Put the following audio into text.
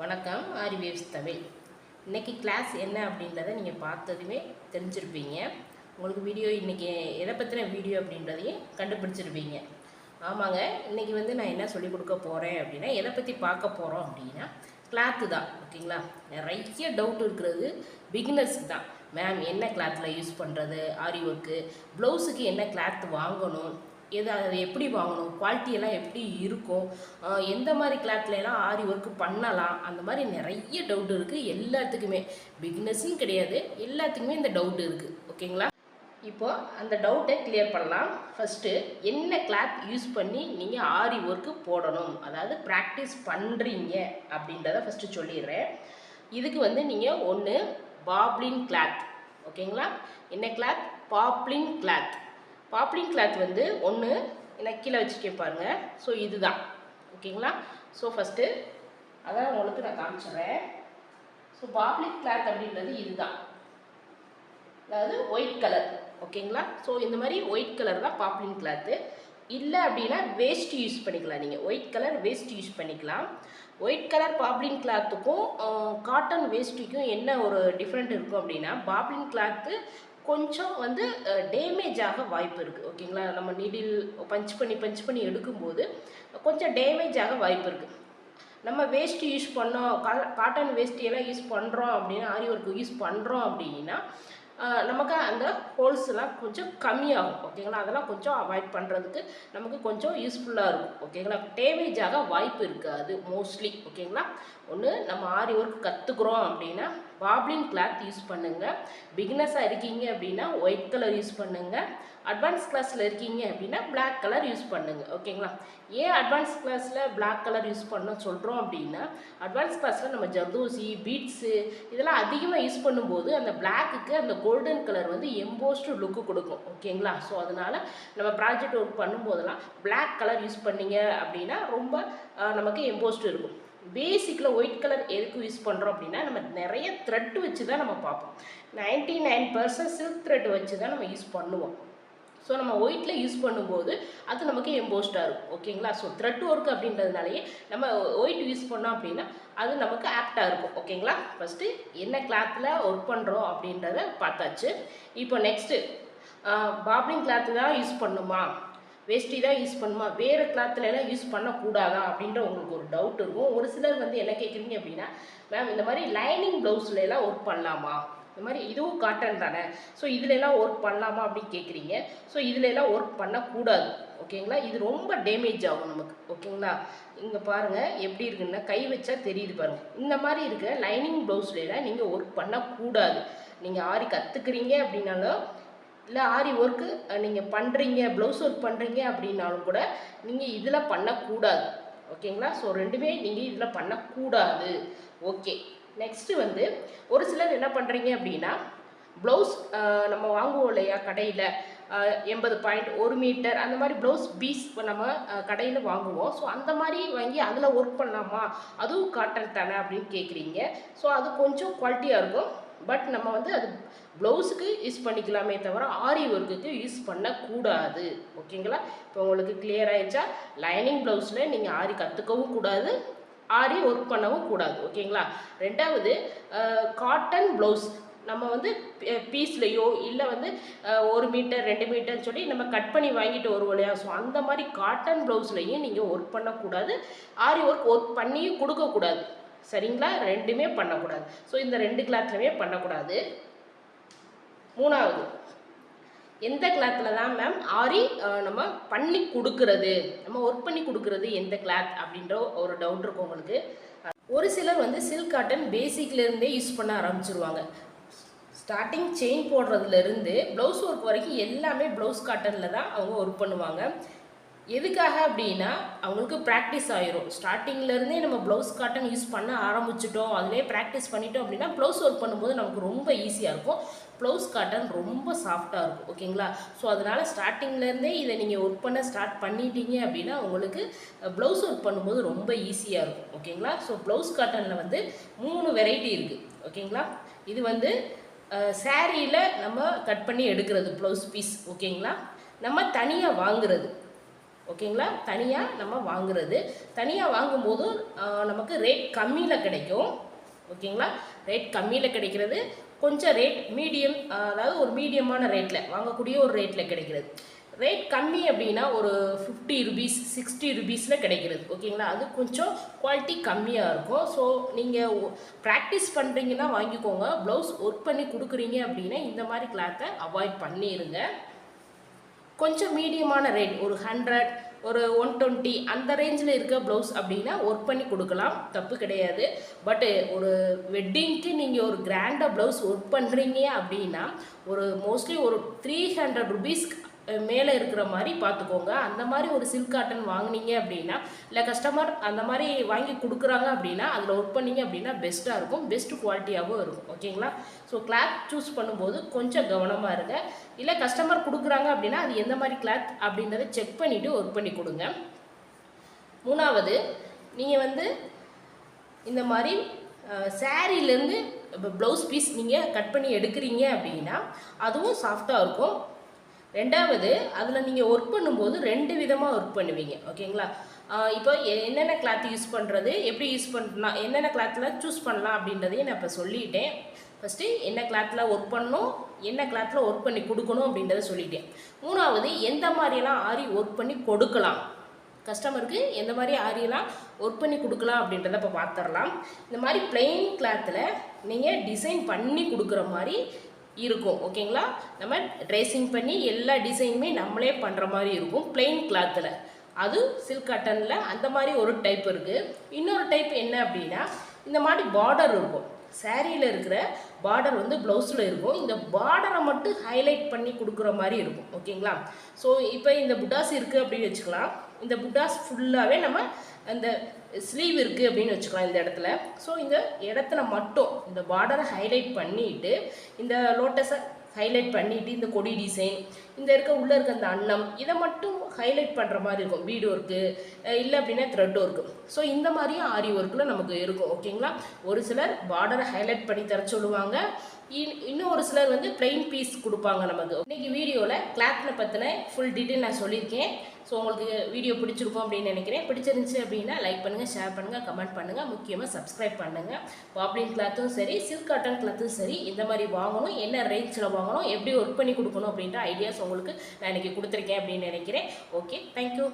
வணக்கம் ஆரி வேவ்ஸ் தமிழ். இன்றைக்கி கிளாஸ் என்ன அப்படின்றத நீங்கள் பார்த்ததுமே தெரிஞ்சிருப்பீங்க. உங்களுக்கு வீடியோ இன்றைக்கி எதை பற்றின வீடியோ அப்படின்றதையும் கண்டுபிடிச்சிருப்பீங்க. ஆமாங்க, இன்றைக்கி நான் என்ன சொல்லிக் கொடுக்க போகிறேன் அப்படின்னா, எதை பற்றி பார்க்க போகிறோம் அப்படின்னா கிளாத்து தான். ஓகேங்களா? நிறைய டவுட் இருக்கிறது பிகினர்ஸுக்கு தான். மேம் என்ன கிளாத்தில் யூஸ் பண்ணுறது, ஆரி ஒர்க்கு ப்ளவுஸுக்கு என்ன கிளாத் வாங்கணும், அதை எப்படி வாங்கணும், குவாலிட்டியெல்லாம் எப்படி இருக்கும், எந்த மாதிரி கிளாத்லாம் ஆரி ஒர்க்கு பண்ணலாம், அந்த மாதிரி நிறைய டவுட் இருக்குது எல்லாத்துக்குமே. பிகினர்ஸ்ன்னு கிடையாது, எல்லாத்துக்குமே இந்த டவுட் இருக்குது. ஓகேங்களா? இப்போது அந்த டவுட்டை கிளியர் பண்ணலாம். ஃபஸ்ட்டு என்ன கிளாத் யூஸ் பண்ணி நீங்கள் ஆரி ஒர்க்கு போடணும், அதாவது ப்ராக்டிஸ் பண்ணுறீங்க அப்படின்றத ஃபஸ்ட்டு சொல்லிடுறேன். இதுக்கு நீங்கள் ஒன்று பாப்ளின் கிளாத். ஓகேங்களா? என்ன cloth? Poplin cloth. Poplin cloth ஒன்று எனக்கு கீழே வச்சுக்க பாருங்கள். ஸோ இதுதான். ஓகேங்களா? ஸோ ஃபஸ்ட்டு அதான் உங்களுக்கு நான் காமிச்சிட்றேன். ஸோ பாப்ளின் கிளாத் அப்படின்றது இதுதான், அதாவது ஒயிட் கலர். ஓகேங்களா? ஸோ இந்த மாதிரி ஒயிட் கலர் தான் பாப்ளின் கிளாத்து. இல்லை அப்படின்னா வேஸ்ட் யூஸ் பண்ணிக்கலாம். நீங்கள் ஒயிட் கலர் வேஸ்ட் யூஸ் பண்ணிக்கலாம். ஒயிட் கலர் பாப்ளின் கிளாத்துக்கும் காட்டன் வேஸ்ட்டுக்கும் என்ன ஒரு டிஃப்ரெண்ட் இருக்கும் அப்படின்னா, பாப்ளின் கிளாத்து கொஞ்சம் டேமேஜ் ஆக வாய்ப்பு இருக்குது. ஓகேங்களா? நம்ம நீடில் பஞ்ச் பண்ணி எடுக்கும்போது கொஞ்சம் டேமேஜ் ஆக வாய்ப்பு இருக்குது. நம்ம வேஸ்ட் யூஸ் பண்ணோம், காட்டன் வேஸ்டியெல்லாம் யூஸ் பண்ணுறோம் அப்படின்னா, ஆரி ஒர்க்கு யூஸ் பண்ணுறோம் அப்படின்னா நமக்கு அந்த ஹோல்ஸ்லாம் கொஞ்சம் கம்மியாகும். ஓகேங்களா? அதெல்லாம் கொஞ்சம் அவாய்ட் பண்ணுறதுக்கு நமக்கு கொஞ்சம் யூஸ்ஃபுல்லாக இருக்கும். ஓகேங்களா? டேமேஜ் ஆக வாய்ப்பு இருக்காது மோஸ்ட்லி. ஓகேங்களா? ஒன்று நம்ம ஆரி ஒர்க் கற்றுக்குறோம் அப்படின்னா பாப்ளின் கிளாத் யூஸ் பண்ணுங்கள். பிகினஸாக இருக்கீங்க அப்படின்னா ஒயிட் கலர் யூஸ் பண்ணுங்கள். அட்வான்ஸ் கிளாஸில் இருக்கீங்க அப்படின்னா பிளாக் கலர் யூஸ் பண்ணுங்கள். ஓகேங்களா? ஏன் அட்வான்ஸ் கிளாஸில் பிளாக் கலர் யூஸ் பண்ண சொல்கிறோம் அப்படின்னா, அட்வான்ஸ் கிளாஸில் நம்ம ஜர்தோசி பீட்ஸு இதெல்லாம் அதிகமாக யூஸ் பண்ணும்போது அந்த பிளாக்குக்கு அந்த கோல்டன் கலர் எம்போஸ்டு லுக்கு கொடுக்கும். ஓகேங்களா? ஸோ அதனால் நம்ம ப்ராஜெக்ட் ஒர்க் பண்ணும்போதெல்லாம் பிளாக் கலர் யூஸ் பண்ணிங்க அப்படின்னா ரொம்ப நமக்கு எம்போஸ்டு இருக்கும். பேசிக்கில் ஒயிட் கலர் எதுக்கு யூஸ் பண்ணுறோம் அப்படின்னா, நம்ம நிறைய த்ரெட் வச்சு தான் நம்ம பார்ப்போம். 99% சில்க் த்ரெட் வச்சு தான் நம்ம யூஸ் பண்ணுவோம். ஸோ நம்ம ஒயிட்டில் யூஸ் பண்ணும்போது அது நமக்கு எம்போஸ்டாக இருக்கும். ஓகேங்களா? ஸோ த்ரெட் ஒர்க் அப்படின்றதுனாலேயே நம்ம ஒயிட் யூஸ் பண்ணோம் அப்படின்னா அது நமக்கு ஆப்டாக இருக்கும். ஓகேங்களா? ஃபஸ்ட்டு என்ன கிளாத்தில் ஒர்க் பண்ணுறோம் அப்படின்றத பார்த்தாச்சு. இப்போ நெக்ஸ்ட்டு பாப்ளின் கிளாத்து தான் யூஸ் பண்ணுமா, வேஷ்டி தான் யூஸ் பண்ணுமா, வேறு கிளாத்துலலாம் யூஸ் பண்ணக்கூடாதா அப்படின்ற உங்களுக்கு ஒரு டவுட் இருக்கும். ஒரு சிலர் என்ன கேட்குறீங்க அப்படின்னா, மேம் இந்த மாதிரி லைனிங் ப்ளவுஸ்லாம் ஒர்க் பண்ணலாமா, இந்த மாதிரி இதுவும் காட்டன் தானே, ஸோ இதுலலாம் ஒர்க் பண்ணலாமா அப்படின்னு கேட்குறீங்க. ஸோ இதுலலாம் ஒர்க் பண்ணக்கூடாது. ஓகேங்களா? இது ரொம்ப டேமேஜ் ஆகும் நமக்கு. ஓகேங்களா? இங்கே பாருங்கள் எப்படி இருக்குன்னா, கை வச்சா தெரியுது பாருங்கள். இந்த மாதிரி இருக்க லைனிங் ப்ளவுஸ்லாம் நீங்கள் ஒர்க் பண்ணக்கூடாது. நீங்கள் ஆரி கற்றுக்குறீங்க அப்படின்னாலும், இல்லை ஆரி ஒர்க்கு நீங்கள் பண்ணுறீங்க, ப்ளவுஸ் ஒர்க் பண்ணுறீங்க அப்படின்னாலும் கூட நீங்கள் இதில் பண்ணக்கூடாது. ஓகேங்களா? ஸோ ரெண்டுமே நீங்கள் இதில் பண்ணக்கூடாது. ஓகே. நெக்ஸ்ட்டு ஒரு சிலர் என்ன பண்ணுறீங்க அப்படின்னா, ப்ளவுஸ் நம்ம வாங்குவோம் இல்லையா கடையில், 80 பாயிண்ட் 1 மீட்டர் அந்த மாதிரி ப்ளவுஸ் பீஸ் நம்ம கடையில் வாங்குவோம். ஸோ அந்த மாதிரி வாங்கி அதில் ஒர்க் பண்ணலாமா, அதுவும் காட்டன் தானே அப்படின்னு கேட்குறீங்க. ஸோ அது கொஞ்சம் குவாலிட்டியாக இருக்கும். பட் நம்ம அது ப்ளவுஸுக்கு யூஸ் பண்ணிக்கலாமே தவிர ஆரி ஒர்க்குக்கு யூஸ் பண்ணக்கூடாது. ஓகேங்களா? இப்போ உங்களுக்கு கிளியர் ஆகிடுச்சா? லைனிங் ப்ளவுஸில் நீங்கள் ஆரி கற்றுக்கவும் கூடாது, ஆரி ஒர்க் பண்ணவும் கூடாது. ஓகேங்களா? ரெண்டாவது காட்டன் ப்ளவுஸ் நம்ம பீஸ்லையோ இல்லை 1 மீட்டர் 2 மீட்டர்னு சொல்லி நம்ம கட் பண்ணி வாங்கிட்டு வருவோம் இல்லையா, ஸோ அந்த மாதிரி காட்டன் ப்ளவுஸ்லையும் நீங்கள் ஒர்க் பண்ணக்கூடாது, ஆரி ஒர்க் பண்ணியும் கொடுக்கக்கூடாது. சரிங்களா? ரெண்டுமே பண்ணக்கூடாது. ஸோ இந்த 2 கிளாத்லையுமே பண்ணக்கூடாது. மூணாவது, எந்த கிளாத்தில் தான் மேம் ஆரி நம்ம பண்ணி கொடுக்கறது, நம்ம ஒர்க் பண்ணி கொடுக்கறது எந்த கிளாத் அப்படின்ற ஒரு டவுட் இருக்கும் உங்களுக்கு. ஒரு சிலர் சில்க் காட்டன் பேசிக்லேருந்தே யூஸ் பண்ண ஆரம்பிச்சிருவாங்க. ஸ்டார்டிங் செயின் போடுறதுலேருந்து ப்ளவுஸ் ஒர்க் வரைக்கும் எல்லாமே ப்ளவுஸ் காட்டனில் தான் அவங்க ஒர்க் பண்ணுவாங்க. எதுக்காக அப்படின்னா அவங்களுக்கு ப்ராக்டிஸ் ஆயிரும். ஸ்டார்டிங்லேருந்தே நம்ம ப்ளவுஸ் காட்டன் யூஸ் பண்ண ஆரம்பிச்சிட்டோம், அதிலே ப்ராக்டிஸ் பண்ணிட்டோம் அப்படின்னா ப்ளவுஸ் ஒர்க் பண்ணும்போது நமக்கு ரொம்ப ஈஸியாக இருக்கும். ப்ளவுஸ் காட்டன் ரொம்ப சாஃப்டாக இருக்கும். ஓகேங்களா? ஸோ அதனால் ஸ்டார்டிங்லேருந்தே இதை நீங்கள் ஒர்க் பண்ண ஸ்டார்ட் பண்ணிட்டீங்க அப்படின்னா உங்களுக்கு ப்ளவுஸ் ஒர்க் பண்ணும்போது ரொம்ப ஈஸியாக இருக்கும். ஓகேங்களா? ஸோ ப்ளவுஸ் காட்டனில் 3 வெரைட்டி இருக்குது. ஓகேங்களா? இது சாரியில் நம்ம கட் பண்ணி எடுக்கிறது ப்ளவுஸ் பீஸ். ஓகேங்களா? நம்ம தனியாக வாங்குறது. ஓகேங்களா. தனியாக நம்ம வாங்குறது, தனியாக வாங்கும்போது நமக்கு ரேட் கம்மியில் கிடைக்கும். ஓகேங்களா. ரேட் கம்மியில் கிடைக்கிறது, கொஞ்சம் ரேட் மீடியம், அதாவது ஒரு மீடியமான ரேட்டில் வாங்கக்கூடிய ஒரு ரேட்டில் கிடைக்கிறது. ரேட் கம்மி அப்படின்னா ஒரு 50 ருபீஸ் 60 ருபீஸில் கிடைக்கிறது. ஓகேங்களா. அது கொஞ்சம் குவாலிட்டி கம்மியாக இருக்கும். ஸோ நீங்கள் ப்ராக்டிஸ் பண்ணுறீங்கன்னா வாங்கிக்கோங்க. ப்ளவுஸ் ஒர்க் பண்ணி கொடுக்குறீங்க அப்படின்னா இந்த மாதிரி கிளாத்தை அவாய்ட் பண்ணிடுங்க. கொஞ்சம் மீடியமான ரேட் ஒரு 100 ஒரு 120 அந்த ரேஞ்சில் இருக்க ப்ளவுஸ் அப்படின்னா ஒர்க் பண்ணி கொடுக்கலாம், தப்பு கிடையாது. பட்டு ஒரு வெட்டிங்க்கு நீங்கள் ஒரு கிராண்டாக ப்ளவுஸ் ஒர்க் பண்ணுறீங்க அப்படின்னா ஒரு மோஸ்ட்லி ஒரு 300 ருபீஸ்க்கு மேலே இருக்கிற மாதிரி பார்த்துக்கோங்க. அந்த மாதிரி ஒரு சில்க் காட்டன் வாங்கினீங்க அப்படின்னா, இல்லை கஸ்டமர் அந்த மாதிரி வாங்கி கொடுக்குறாங்க அப்படின்னா அதில் ஒர்க் பண்ணிங்க அப்படின்னா பெஸ்ட்டாக இருக்கும், பெஸ்ட் குவாலிட்டியாகவும் இருக்கும். ஓகேங்களா. ஸோ கிளாத் சூஸ் பண்ணும்போது கொஞ்சம் கவனமாக இருங்க. இல்லை கஸ்டமர் கொடுக்குறாங்க அப்படின்னா அது எந்த மாதிரி கிளாத் அப்படின்றத செக் பண்ணிவிட்டு ஒர்க் பண்ணி கொடுங்க. மூணாவது, நீங்கள் இந்த மாதிரி சாரீலேருந்து இப்போ ப்ளவுஸ் பீஸ் நீங்கள் கட் பண்ணி எடுக்கிறீங்க அப்படின்னா அதுவும் சாஃப்டாக இருக்கும். ரெண்டாவது, அதில் நீங்கள் ஒர்க் பண்ணும்போது 2 விதமாக ஒர்க் பண்ணுவீங்க. ஓகேங்களா. இப்போ என்னென்ன கிளாத் யூஸ் பண்ணுறது, எப்படி யூஸ் பண்ணலாம், என்னென்ன கிளாத்தில் சூஸ் பண்ணலாம் அப்படின்றதையும் நான் இப்போ சொல்லிட்டேன். ஃபஸ்ட்டு என்ன கிளாத்தில் ஒர்க் பண்ணணும், என்ன கிளாத்தில் ஒர்க் பண்ணி கொடுக்கணும் அப்படின்றத சொல்லிட்டேன். மூணாவது, எந்த மாதிரியெல்லாம் ஆரி ஒர்க் பண்ணி கொடுக்கலாம், கஸ்டமருக்கு எந்த மாதிரி ஆரியெல்லாம் ஒர்க் பண்ணி கொடுக்கலாம் அப்படின்றத இப்போ பார்த்துடலாம். இந்த மாதிரி பிளெயின் கிளாத்தில் நீங்கள் டிசைன் பண்ணி கொடுக்குற மாதிரி இருக்கும். ஓகேங்களா. நம்ம ட்ரெஸ்ஸிங் பண்ணி எல்லா டிசைனுமே நம்மளே பண்ணுற மாதிரி இருக்கும் பிளெயின் கிளாத்தில். அது சில்க் காட்டனில் அந்த மாதிரி ஒரு டைப் இருக்குது. இன்னொரு டைப் என்ன அப்படின்னா இந்த மாதிரி பார்டர் இருக்கும். சாரியில் இருக்கிற பார்டர் ப்ளவுஸில் இருக்கும். இந்த பார்டரை மட்டும் ஹைலைட் பண்ணி கொடுக்குற மாதிரி இருக்கும். ஓகேங்களா. ஸோ இப்போ இந்த புட்டாஸ் இருக்குது அப்படின்னு வச்சுக்கலாம். இந்த புட்டாஸ் ஃபுல்லாகவே நம்ம அந்த ஸ்லீவ் இருக்குது அப்படின்னு வச்சுக்கலாம் இந்த இடத்துல. ஸோ இந்த இடத்துல மட்டும் இந்த பார்டரை ஹைலைட் பண்ணிவிட்டு, இந்த லோட்டஸை ஹைலைட் பண்ணிவிட்டு, இந்த கொடி டிசைன், இந்த உள்ளே இருக்க அந்த அன்னம், இதை மட்டும் ஹைலைட் பண்ணுற மாதிரி இருக்கும். பீடு ஒர்க்கு இல்லை அப்படின்னா த்ரெட் ஒர்க்கு. ஸோ இந்த மாதிரியும் ஆரி ஒர்க்கில் நமக்கு இருக்கும். ஓகேங்களா. ஒரு சிலர் பார்டரை ஹைலைட் பண்ணி தர சொல்லுவாங்க, இன்னும் ஒரு சிலர் பிளெயின் பீஸ் கொடுப்பாங்க நமக்கு. இன்றைக்கி வீடியோவில் கிளாத்தில் பற்றின ஃபுல் டீட்டெயில் நான் சொல்லியிருக்கேன். ஸோ உங்களுக்கு வீடியோ பிடிச்சிருக்கும் அப்படின்னு நினைக்கிறேன். பிடிச்சிருந்துச்சு அப்படின்னா லைக் பண்ணுங்கள், ஷேர் பண்ணுங்கள், கமெண்ட் பண்ணுங்கள், முக்கியமாக சப்ஸ்கிரைப் பண்ணுங்கள். பாப்ளின் கிளாத்தும் சரி, சில்க் காட்டன் கிளாத்தும் சரி, இந்த மாதிரி வாங்கணும், என்ன ரேஞ்சில் வாங்கணும், எப்படி ஒர்க் பண்ணி கொடுக்கணும் அப்படின்ற ஐடியாஸ் உங்களுக்கு நான் இன்றைக்கி கொடுத்துருக்கேன் அப்படின்னு நினைக்கிறேன். Okay, thank you.